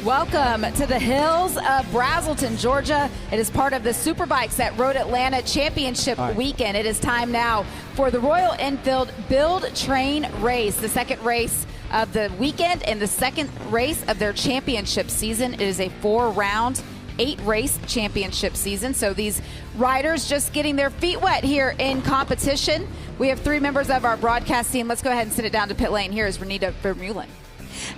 Welcome to the hills of Brazelton, Georgia. It is part of the Superbikes at Road Atlanta Championship weekend. It is time now for the Royal Enfield Build Train Race, the second race of the weekend and the second race of their championship season. It is a 4-round, 8-race championship season. So these riders just getting their feet wet here in competition. We have 3 members of our broadcast team. Let's go ahead and send it down to pit lane. Here is Renita Vermeulen.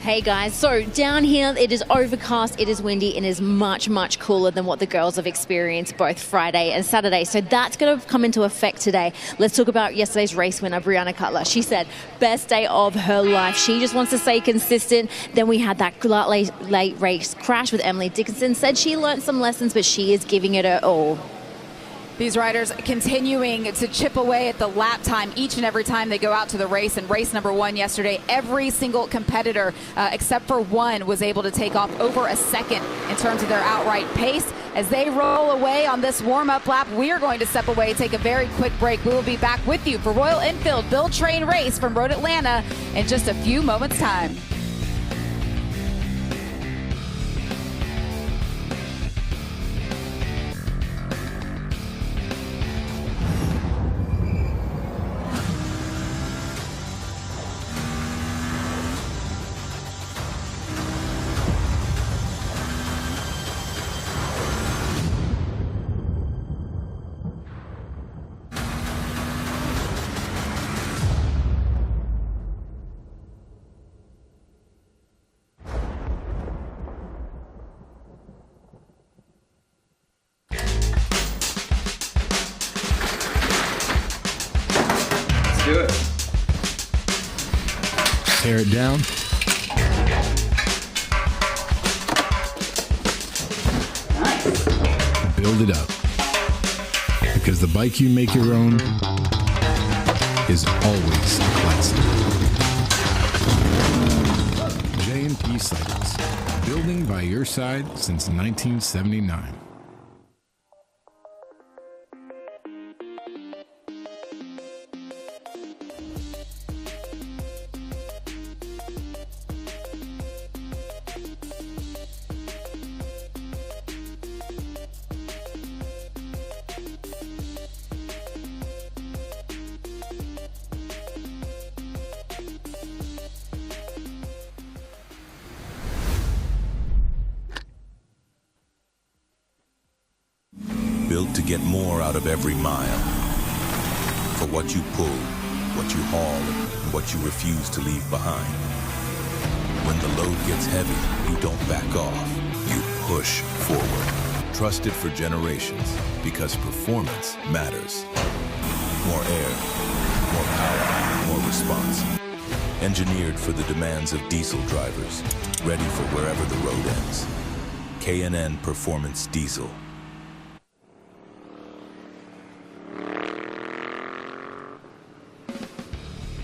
Hey guys, so down here it is overcast, it is windy, and it is much, much cooler than what the girls have experienced both Friday and Saturday. So that's going to come into effect today. Let's talk about yesterday's race winner, Brianna Cutler. She said, best day of her life. She just wants to stay consistent. Then we had that late race crash with Emily Dickinson. Said she learned some lessons, but she is giving it her all. These riders continuing to chip away at the lap time each and every time they go out to the race. And race number 1 yesterday, every single competitor except for one was able to take off over a second in terms of their outright pace. As they roll away on this warm-up lap, we are going to step away, take a very quick break. We will be back with you for Royal Enfield Build Train Race from Road Atlanta in just a few moments' time. Do it. Tear it down. Nice. Build it up. Because the bike you make your own is always classic. J&P Cycles. Building by your side since 1979. Built to get more out of every mile. For what you pull, what you haul, and what you refuse to leave behind. When the load gets heavy, you don't back off. You push forward. Trusted for generations, because performance matters. More air, more power, more response. Engineered for the demands of diesel drivers. Ready for wherever the road ends. K&N Performance Diesel.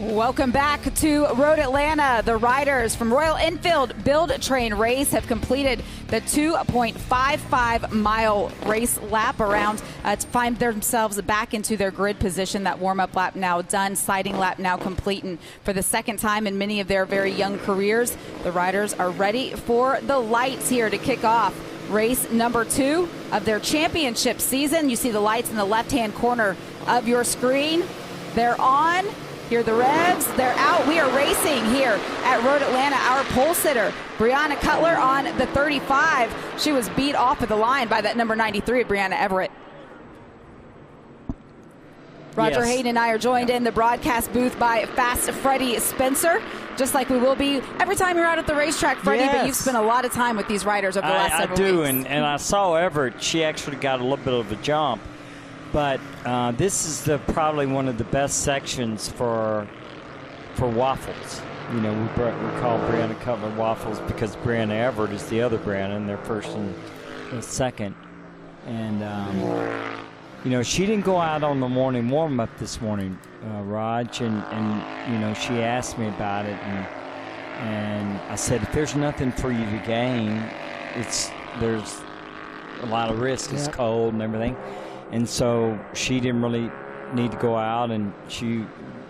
Welcome back to Road Atlanta. The riders from Royal Enfield Build Train Race have completed the 2.55-mile race lap around to find themselves back into their grid position. That warm-up lap now done, sighting lap now complete, and for the second time in many of their very young careers, the riders are ready for the lights here to kick off race number 2 of their championship season. You see the lights in the left-hand corner of your screen. They're on. Hear the revs, they're out. We are racing here at Road Atlanta. Our pole sitter, Brianna Cutler, on the 35. She was beat off of the line by that number 93, Brianna Everett. Roger Hayden and I are joined in the broadcast booth by Fast Freddie Spencer, just like we will be every time you're out at the racetrack, Freddie, but you've spent a lot of time with these riders over the last several weeks. I do, and I saw Everett. She actually got a little bit of a jump. But this is probably one of the best sections for waffles. You know, we call Brianna Cutler waffles because Brianna Everett is the other Brianna, and they're first and second. And you know, she didn't go out on the morning warm-up this morning, Raj, and you know, she asked me about it, and I said, if there's nothing for you to gain, there's a lot of risk. It's cold and everything. And so she didn't really need to go out, and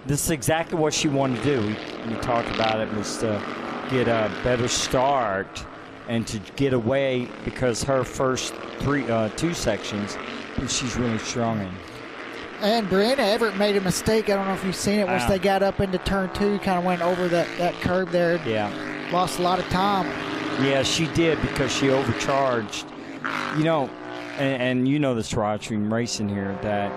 this is exactly what she wanted to do. We talked about it, was to get a better start and to get away, because her first two sections she's really strong in. And Brianna Everett made a mistake. I don't know if you've seen it. Once they got up into turn 2, kind of went over that curve there. Yeah. Lost a lot of time. Yeah, she did, because she overcharged. You know, and you know this, watching racing here, that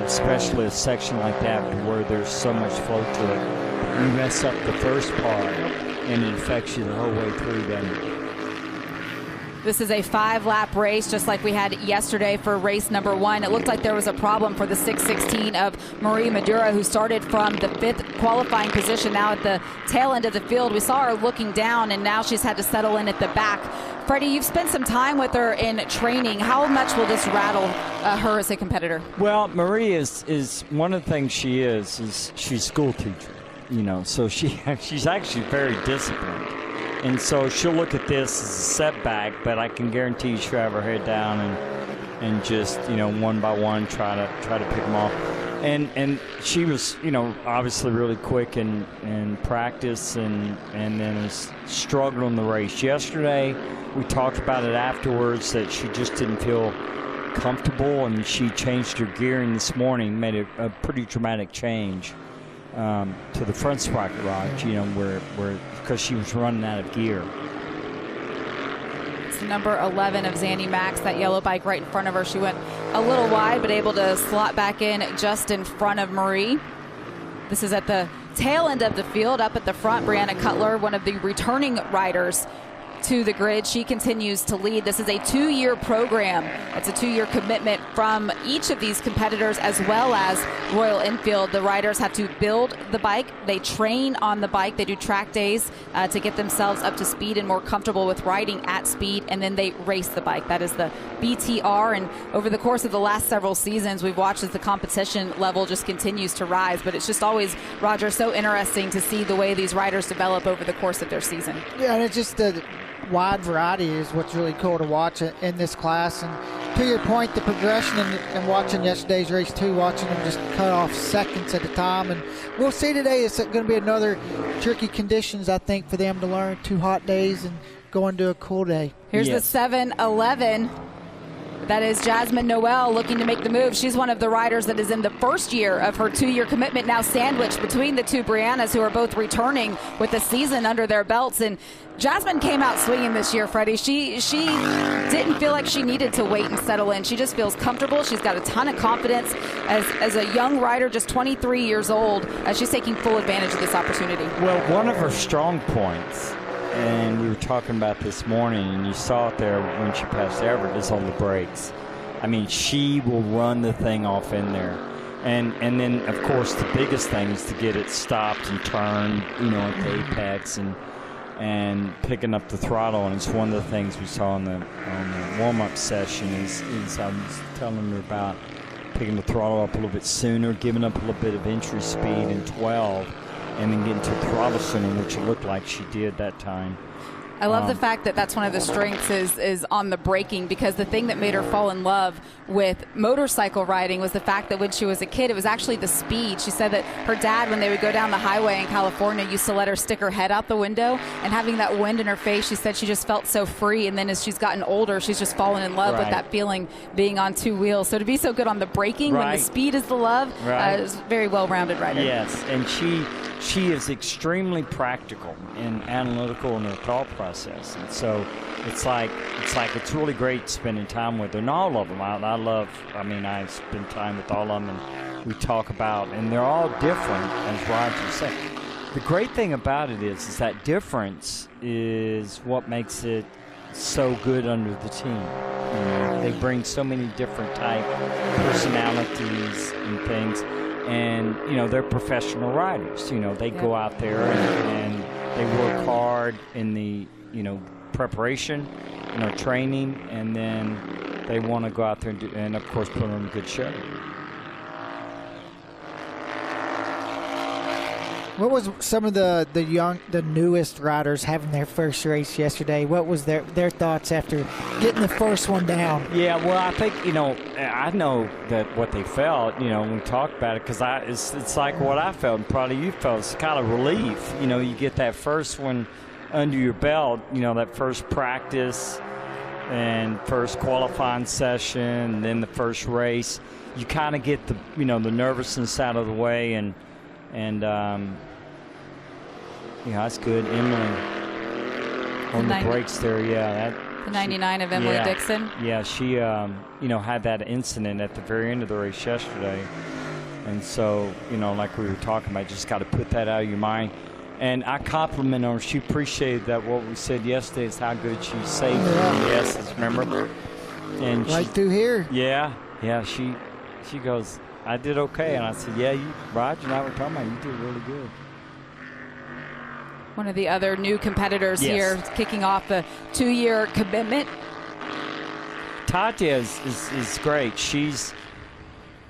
especially a section like that where there's so much flow to it, you mess up the first part and it affects you the whole way through then. This is a 5-lap race, just like we had yesterday for race number 1. It looked like there was a problem for the 6:16 of Marie Madura, who started from the 5th qualifying position. Now at the tail end of the field, we saw her looking down, and now she's had to settle in at the back. Freddie, you've spent some time with her in training. How much will this rattle her as a competitor? Well, Marie is one of the things she is she's a school teacher, you know, so she's actually very disciplined. And so she'll look at this as a setback, but I can guarantee you she'll have her head down and just, you know, one by one try to pick them off. And she was, you know, obviously really quick in practice and then has struggled in the race. Yesterday, we talked about it afterwards, that she just didn't feel comfortable, and she changed her gearing this morning, made a pretty dramatic change to the front sprocket rod, you know, where because she was running out of gear. It's number 11 of Zandy Max, that yellow bike right in front of her. She went a little wide, but able to slot back in just in front of Marie. This is at the tail end of the field. Up at the front, Brianna Cutler, one of the returning riders to the grid. She continues to lead. This is a 2-year program. It's a 2-year commitment from each of these competitors, as well as Royal Enfield. The riders have to build the bike. They train on the bike. They do track days to get themselves up to speed and more comfortable with riding at speed, and then they race the bike. That is the BTR, and over the course of the last several seasons, we've watched as the competition level just continues to rise, but it's just always, Roger, so interesting to see the way these riders develop over the course of their season. Yeah, and it's just the wide variety is what's really cool to watch in this class. And to your point, the progression and watching yesterday's race too, watching them just cut off seconds at a time. And we'll see today, it's going to be another tricky conditions, I think, for them to learn. 2 hot days and go into a cool day. Here's the 7-11. That is Jasmine Noel looking to make the move. She's one of the riders that is in the first year of her 2-year commitment, now sandwiched between the two Briannas, who are both returning with a season under their belts. And Jasmine came out swinging this year, Freddie. She didn't feel like she needed to wait and settle in. She just feels comfortable. She's got a ton of confidence as a young rider, just 23 years old. She's taking full advantage of this opportunity. Well, one of her strong points, and we were talking about this morning, and you saw it there when she passed Everett, is on the brakes. I mean, she will run the thing off in there. And then, of course, the biggest thing is to get it stopped and turned, you know, at the apex and picking up the throttle. And it's one of the things we saw on the warm-up session is I was telling her about picking the throttle up a little bit sooner, giving up a little bit of entry speed in 12, and then getting to the throttle sooner, which it looked like she did that time. I love the fact that that's one of the strengths is on the braking, because the thing that made her fall in love with motorcycle riding was the fact that when she was a kid, it was actually the speed. She said that her dad, when they would go down the highway in California, used to let her stick her head out the window, and having that wind in her face, she said she just felt so free. And then as she's gotten older, she's just fallen in love with that feeling, being on 2 wheels. So to be so good on the braking when the speed is the love, is a very well-rounded rider. Yes, and she is extremely practical and analytical in her thought process, and so it's it's really great spending time with her. And all of them, I spend time with all of them, and we talk about, and they're all different, as Roger said. The great thing about it is that difference is what makes it so good under the team. You know, they bring so many different type personalities and things. And, you know, they're professional riders. You know, they go out there and they work hard in the, you know, preparation, you know, training, and then they want to go out there and of course, put on a good show. What was some of the newest riders having their first race yesterday? What was their thoughts after getting the first one down? Yeah, well, I think, you know, I know that what they felt, you know, when we talked about it, because it's like what I felt, and probably you felt. It's kind of relief. You know, you get that first one under your belt, that first practice and first qualifying session, and then the first race, you kind of get the the nervousness out of the way, and that's good. Emily on the brakes there, the 99 of Emily Dixon. Yeah, she had that incident at the very end of the race yesterday, and so like we were talking about, just got to put that out of your mind. And I compliment her. She appreciated that. What we said yesterday is how good she saved the S's, remember? And right through here. Yeah. She goes, I did okay. And I said, Roger and I were talking about, you did really good. One of the other new competitors here, kicking off the 2-year commitment. Tatya is great. She's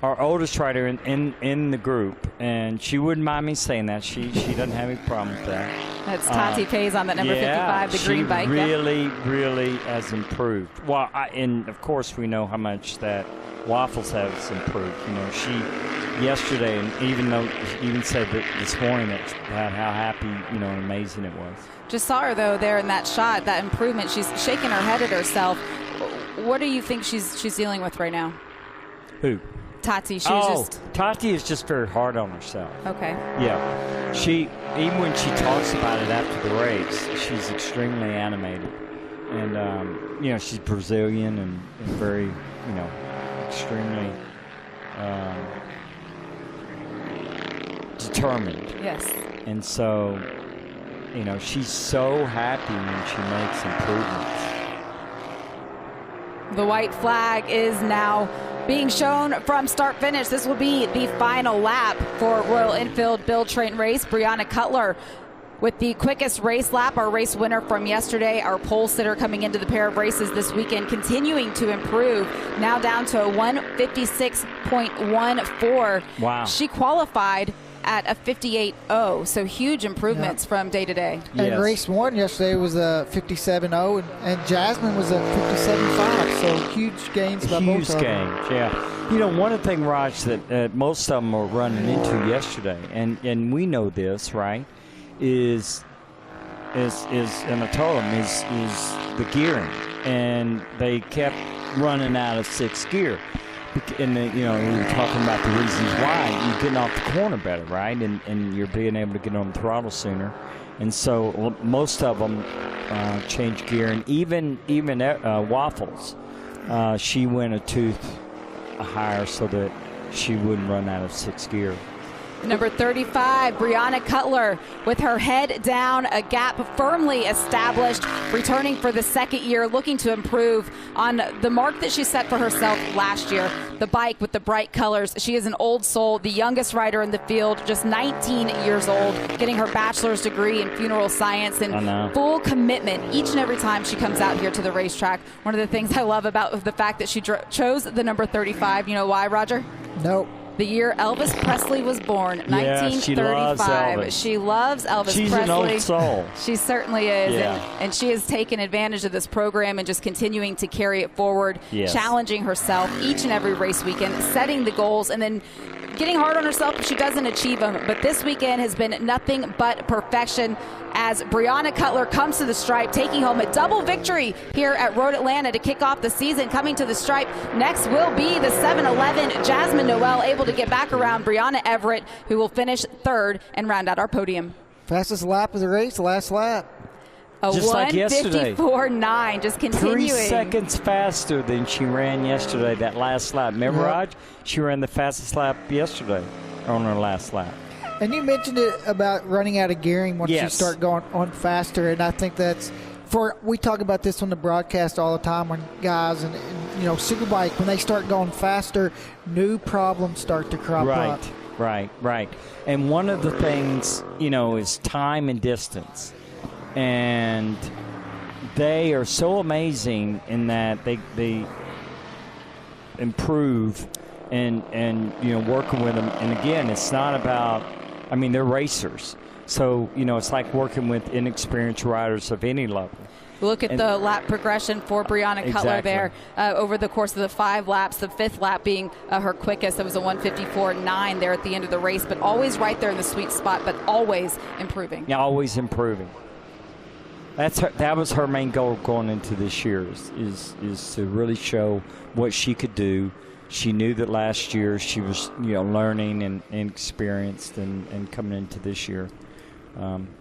our oldest rider in the group, and she wouldn't mind me saying that. She doesn't have any problem with that. That's Tati Pays on that number 55, the green bike. She really has improved. Well, and of course we know how much that Waffles has improved. She yesterday, and even said that this morning about how happy, and amazing it was. Just saw her though there in that shot, that improvement. She's shaking her head at herself. What do you think she's dealing with right now? Who? Tati. Tati is just very hard on herself. Okay. Yeah. She, even when she talks about it after the race, she's extremely animated. And, she's Brazilian and very, extremely determined. Yes. And so, she's so happy when she makes improvements. The white flag is now being shown from start finish. This will be the final lap for Royal Enfield Build Train Race. Brianna Cutler with the quickest race lap, our race winner from yesterday, our pole sitter coming into the pair of races this weekend, continuing to improve, now down to a 156.14. Wow. She qualified at a 58.0, so huge improvements from day to day. And race 1 yesterday was a 57.0, and Jasmine was a 57.5, so huge gains by both of them. Huge gains, yeah. One of the things, Raj, that most of them were running into yesterday, and we know this, right, is and I told them, is the gearing, and they kept running out of 6th gear. And we were talking about the reasons why. You're getting off the corner better, right? And you're being able to get on the throttle sooner. And so most of them change gear. And even Waffles, she went a tooth higher so that she wouldn't run out of 6th gear. Number 35, Brianna Cutler, with her head down, a gap firmly established, returning for the 2nd year, looking to improve on the mark that she set for herself last year. The bike with the bright colors. She is an old soul, the youngest rider in the field, just 19 years old, getting her bachelor's degree in funeral science, and full commitment each and every time she comes out here to the racetrack. One of the things I love about the fact that she chose the number 35, you know why, Roger? Nope. The year Elvis Presley was born, 1935. She loves Elvis She's Presley. An old soul. She certainly is. Yeah. And she has taken advantage of this program and just continuing to carry it forward, challenging herself each and every race weekend, setting the goals, and then getting hard on herself if she doesn't achieve them. But this weekend has been nothing but perfection as Brianna Cutler comes to the stripe, taking home a double victory here at Road Atlanta to kick off the season. Coming to the stripe next will be the 7-11 Jasmine Noel, able to get back around Brianna Everett, who will finish 3rd and round out our podium. Fastest lap of the race, last lap. Just like yesterday. 1:54.9, just continuing. 3 seconds faster than she ran yesterday, that last lap. Remember, Raj? She ran the fastest lap yesterday on her last lap. And you mentioned it about running out of gearing once you start going on faster, and I think that's we talk about this on the broadcast all the time when guys and Superbike, when they start going faster, new problems start to crop up. Right. And one of the things, is time and distance. And they are so amazing in that they improve and working with them. And again, it's not about, they're racers. So, it's like working with inexperienced riders of any level. Look at the lap progression for Brianna Cutler there over the course of the 5 laps, the 5th lap being her quickest. It was a 1:54.9 there at the end of the race, but always right there in the sweet spot, but always improving. Yeah, always improving. that was her main goal going into this year is to really show what she could do. She knew that last year she was learning and experienced, and coming into this year,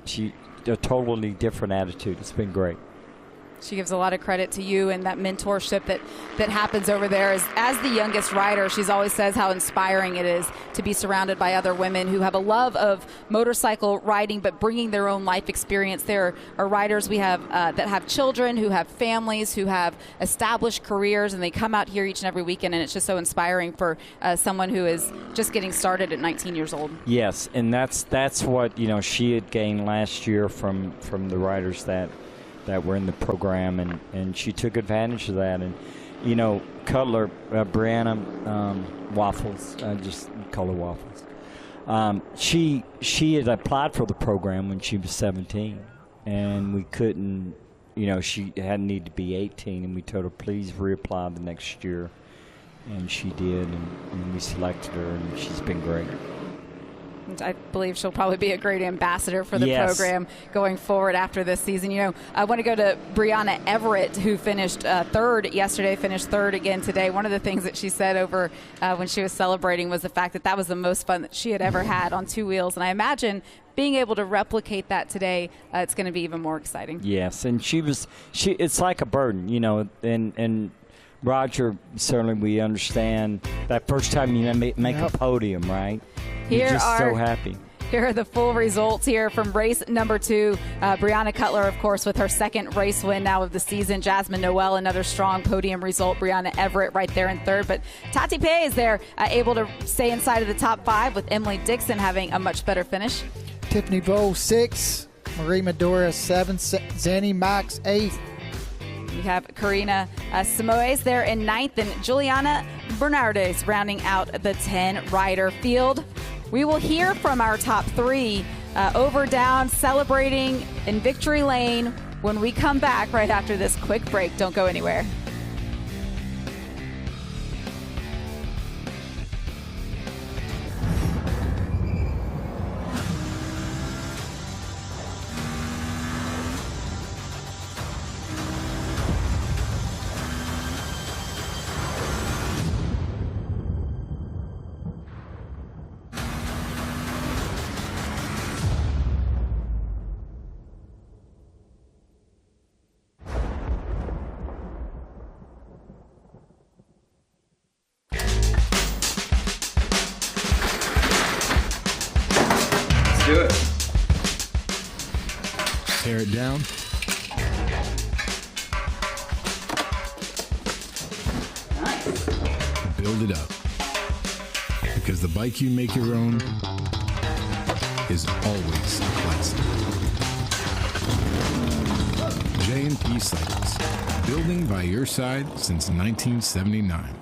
she a totally different attitude. It's been great. She gives a lot of credit to you and that mentorship that happens over there. As the youngest rider, she's always says how inspiring it is to be surrounded by other women who have a love of motorcycle riding, but bringing their own life experience. There are riders we have that have children, who have families, who have established careers, and they come out here each and every weekend, and it's just so inspiring for someone who is just getting started at 19 years old. Yes, and that's what she had gained last year from the riders that were in the program, and she took advantage of that. And Cutler, Brianna Waffles, just call her Waffles, she had applied for the program when she was 17, and we couldn't, she had need to be 18, and we told her please reapply the next year, and she did, and we selected her, and she's been great. I believe she'll probably be a great ambassador for the program going forward after this season. I want to go to Brianna Everett, who finished third yesterday, finished third again today. One of the things that she said over when she was celebrating was the fact that was the most fun that she had ever had on two wheels. And I imagine being able to replicate that today, it's going to be even more exciting. Yes, and it's like a burden, and Roger, certainly we understand that first time you make a podium, right? You're just so happy. Here are the full results here from race number 2. Brianna Cutler, of course, with her second race win now of the season. Jasmine Noel, another strong podium result. Brianna Everett right there in third. But Tati Pei is there, able to stay inside of the top 5, with Emily Dixon having a much better finish. Tiffany Vole 6, Marie Medora 7, Zanny Max 8. We have Karina Simoes there in 9th, and Juliana Bernardes rounding out the 10-rider field. We will hear from our top 3 over, down, celebrating in victory lane when we come back right after this quick break. Don't go anywhere. Do it. Tear it down. Nice. Build it up. Because the bike you make your own is always a classic. J&P Cycles. Building by your side since 1979.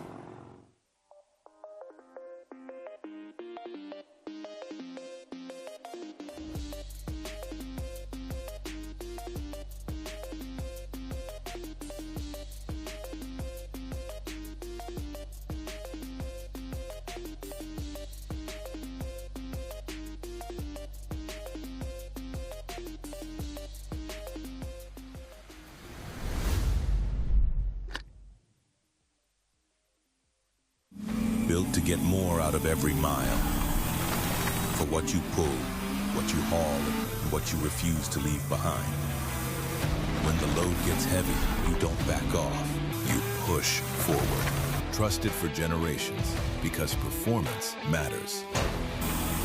Built to get more out of every mile. For what you pull, what you haul, and what you refuse to leave behind. When the load gets heavy, you don't back off. You push forward. Trusted for generations, because performance matters.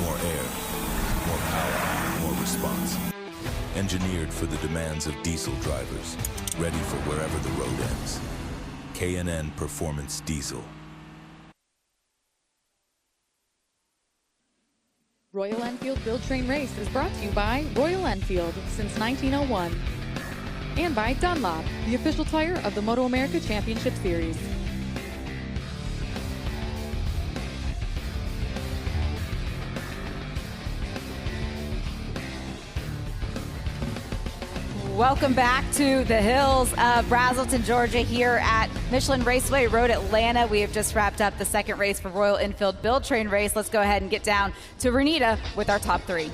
More air, more power, more response. Engineered for the demands of diesel drivers. Ready for wherever the road ends. K&N Performance Diesel. Royal Enfield Build Train Race is brought to you by Royal Enfield since 1901 and by Dunlop, the official tire of the Moto America Championship Series. Welcome back to the hills of Braselton, Georgia, here at Michelin Raceway Road, Atlanta. We have just wrapped up the second race for Royal Enfield Build Train Race. Let's go ahead and get down to Renita with our top 3.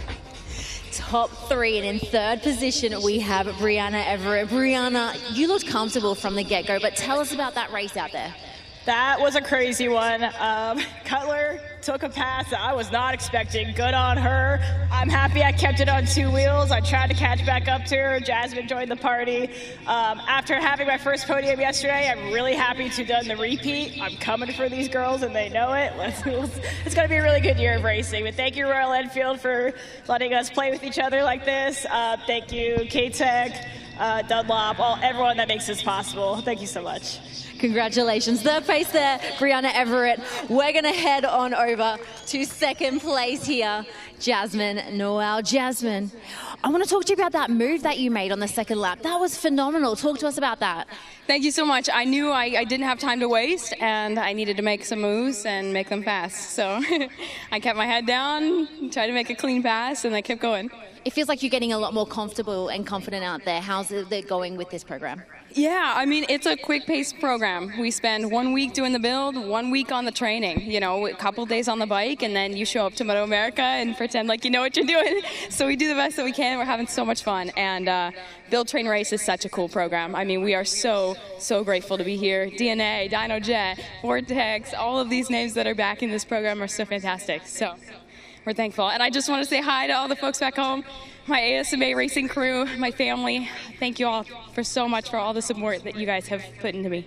top 3. And in 3rd position, we have Brianna Everett. Brianna, you looked comfortable from the get-go, but tell us about that race out there. That was a crazy one. Cutler took a pass that I was not expecting. Good on her. I'm happy I kept it on 2 wheels. I tried to catch back up to her. Jasmine joined the party. After having my first podium yesterday, I'm really happy to have done the repeat. I'm coming for these girls, and they know it. It's going to be a really good year of racing. But thank you, Royal Enfield, for letting us play with each other like this. Thank you, K-Tech, Dunlop, everyone that makes this possible. Thank you so much. Congratulations. 3rd place there, Brianna Everett. We're going to head on over to 2nd place here, Jasmine Noel. Jasmine, I want to talk to you about that move that you made on the 2nd lap. That was phenomenal. Talk to us about that. Thank you so much. I knew I didn't have time to waste, and I needed to make some moves and make them fast. So I kept my head down, tried to make a clean pass, and I kept going. It feels like you're getting a lot more comfortable and confident out there. How's it going with this program? Yeah, I mean, it's a quick-paced program. We spend 1 week doing the build, 1 week on the training, you know, a couple days on the bike, and then you show up to Moto America and pretend like you know what you're doing. So we do the best that we can. We're having so much fun. And Build, Train, Race is such a cool program. I mean, we are so grateful to be here. DNA, DynoJet, Vortex, all of these names that are backing this program are so fantastic. So we're thankful. And I just want to say hi to all the folks back home, my ASMA racing crew, my family. Thank you all for so much for all the support that you guys have put into me.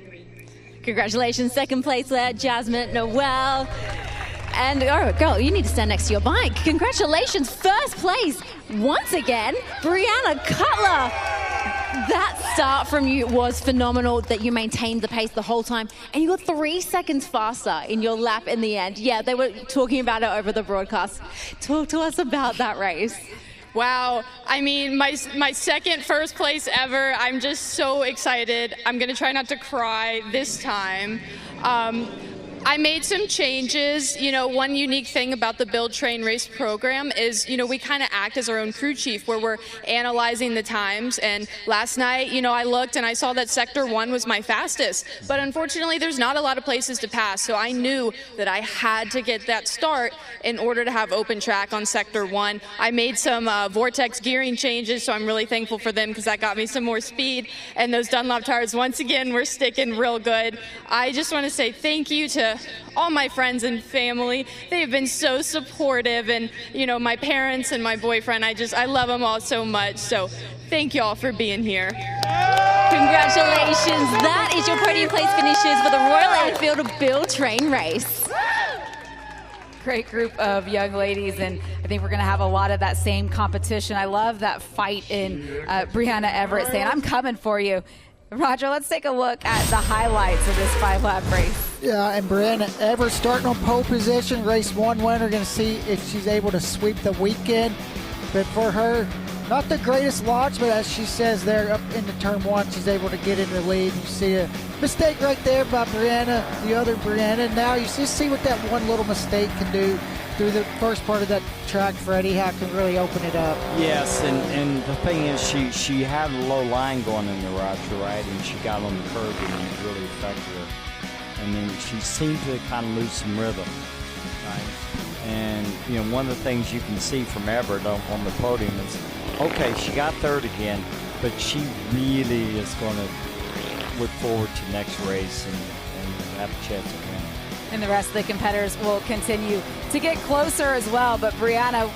Congratulations, 2nd place there, Jasmine Noel. And, oh, girl, you need to stand next to your bike. Congratulations, 1st place, once again, Brianna Cutler. That start from you was phenomenal, that you maintained the pace the whole time, and you got 3 seconds faster in your lap in the end. Yeah, they were talking about it over the broadcast. Talk to us about that race. Wow, I mean, my 2nd first place ever. I'm just so excited. I'm going to try not to cry this time. I made some changes. You know, one unique thing about the Build, Train, Race program is, you know, we kind of act as our own crew chief where we're analyzing the times. And last night, you know, I looked and I saw that Sector 1 was my fastest. But unfortunately, there's not a lot of places to pass. So I knew that I had to get that start in order to have open track on Sector 1. I made some Vortex gearing changes, so I'm really thankful for them because that got me some more speed. And those Dunlop tires, once again, were sticking real good. I just want to say thank you to all my friends and family. They have been so supportive, and you know, my parents and my boyfriend, I love them all so much. So thank you all for being here. Congratulations. That is your podium place finishes for the Royal Enfield Build, Train, Race. Great group of young ladies, and I think we're going to have a lot of that same competition. I love that fight in Brianna Everett saying, I'm coming for you. Roger, let's take a look at the highlights of this 5-lap race. Yeah, and Brianna Everett starting on pole position, race 1 winner. Going to see if she's able to sweep the weekend. But for her, not the greatest launch, but as she says there up into turn 1, she's able to get in the lead. You see a mistake right there by Brianna, the other Brianna. Now you just see what that one little mistake can do through the first part of that track, Freddie, how it can really open it up. Yes, and the thing is, she had a low line going in the Roger, right? And she got on the curb and it really affected her. And then she seemed to kind of lose some rhythm, right? And, you know, one of the things you can see from Everett on the podium is, okay, she got 3rd again, but she really is going to look forward to next race and have a chance to win. And the rest of the competitors will continue to get closer as well. But Brianna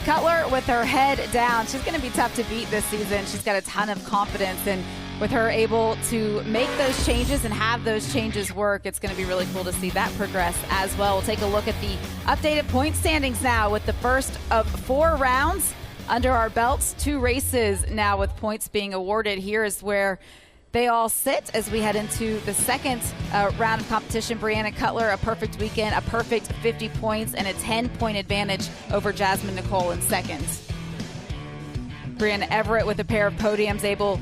Cutler, with her head down, she's going to be tough to beat this season. She's got a ton of confidence, and with her able to make those changes and have those changes work, it's going to be really cool to see that progress as well. We'll take a look at the updated point standings now with the first of 4 rounds under our belts. 2 races now with points being awarded. Here is where they all sit as we head into the second round of competition. Brianna Cutler, a perfect weekend, a perfect 50 points, and a 10-point advantage over Jasmine Nicole in second. Brianna Everett with a pair of podiums, able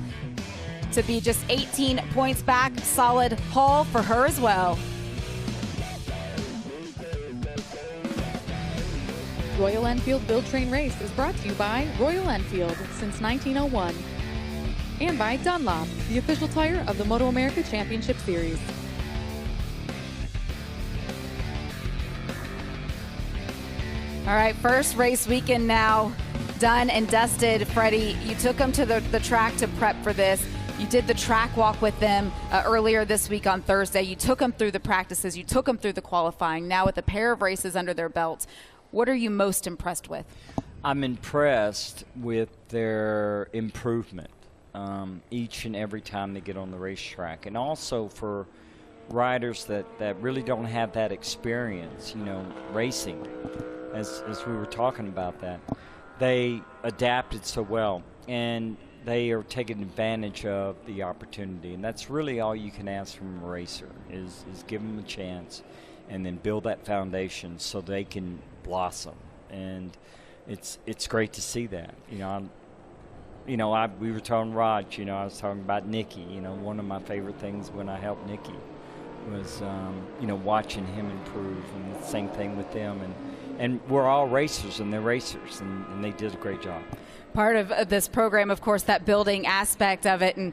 to be just 18 points back. Solid haul for her as well. Royal Enfield Build, Train, Race is brought to you by Royal Enfield since 1901. And by Dunlop, the official tire of the Moto America Championship Series. All right, first race weekend now done and dusted. Freddie, you took them to the track to prep for this. You did the track walk with them earlier this week on Thursday. You took them through the practices. You took them through the qualifying. Now with a pair of races under their belt, what are you most impressed with? I'm impressed with their improvement each and every time they get on the racetrack. And also for riders that really don't have that experience, racing, as we were talking about that. They adapted so well. And they are taking advantage of the opportunity, and that's really all you can ask from a racer is give them a chance and then build that foundation so they can blossom. And it's great to see that. We were talking Raj, I was talking about Nikki. One of my favorite things when I helped Nikki was watching him improve, and the same thing with them. And we're all racers, and they're racers, and they did a great job. Part of this program, of course, that building aspect of it. And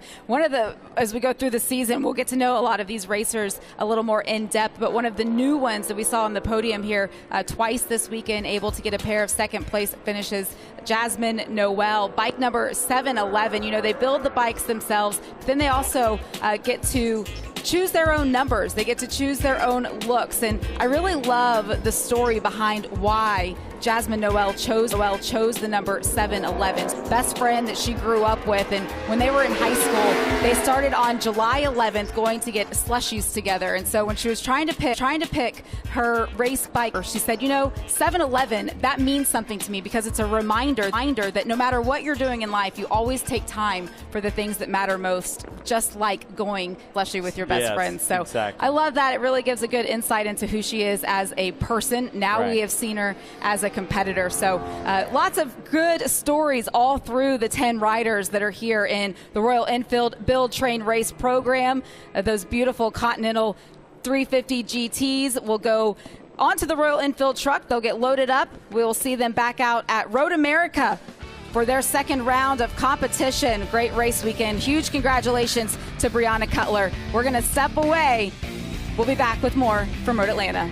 as we go through the season, we'll get to know a lot of these racers a little more in depth. But one of the new ones that we saw on the podium here twice this weekend, able to get a pair of second place finishes, Jasmine Noel, bike number 711. They build the bikes themselves, but then they also get to choose their own numbers. They get to choose their own looks. And I really love the story behind why Jasmine Noel chose the number 711. Best friend that she grew up with, and when they were in high school, they started on July 11th going to get slushies together. And so when she was trying to pick her race bike, she said, 711, that means something to me because it's a reminder that no matter what you're doing in life, you always take time for the things that matter most, just like going slushie with your best friend. So exactly. I love that. It really gives a good insight into who she is as a person. Now we have seen her as a competitor. So lots of good stories all through the 10 riders that are here in the Royal Enfield Build, Train, Race program. Those beautiful Continental 350 GTs will go onto the Royal Enfield truck. They'll get loaded up. We'll see them back out at Road America for their second round of competition. Great race weekend. Huge congratulations to Brianna Cutler. We're going to step away. We'll be back with more from Road Atlanta.